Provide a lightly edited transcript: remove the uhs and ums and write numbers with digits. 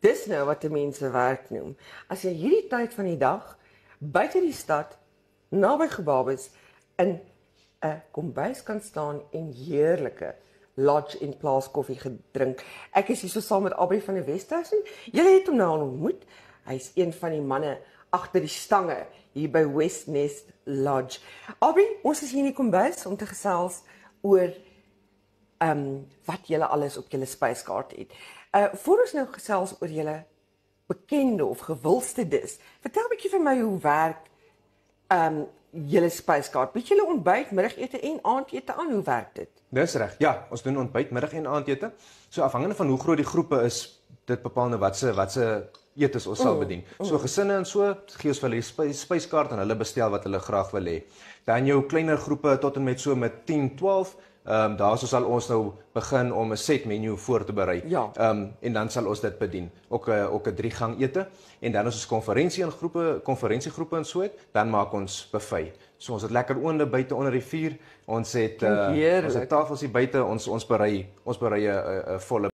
Dis nou wat die mense werk noem. As jy hierdie tyd van die dag buite die stad, naby gebou is, in 'n kombuis kan staan en heerlike lodge en plaaskoffie gedrink. Ek is hier so saam met Aubrey van die Westhuizen. Julle het hom nou al ontmoet. Hy's een van die manne agter die stange hier by Westnest Lodge. Aubrey, ons is hier in die kombuis om te gesels oor wat julle alles op julle spyskaart het. Voor ons nou gesels oor julle bekende of gewildste dis, vertel 'n bietjie vir my hoe werk julle spyskaart. Bied julle ontbyt, middagete en aandete aan, hoe werk dit? Dis reg. Ja, ons doen ontbyt, middag en aandete. So afhangende van hoe groot die groepe is, dit bepaal nou wat se etes ons sal bedien. So gesinne en so gee ons vir hulle die spyskaart en hulle bestel wat hulle graag wil hê. Dan jou kleiner groepe tot en met so met 10, 12, daarso sal ons nou begin om 'n set menu voor te berei. Ja. En dan sal ons dit bedien. Ook 'n 3-gang ete. En dan as ons konferensiegroepe en so het, dan maak ons buffet. So ons het lekker oonde buite onder die vuur. Ons het tafels hier buite. Ons berei 'n volle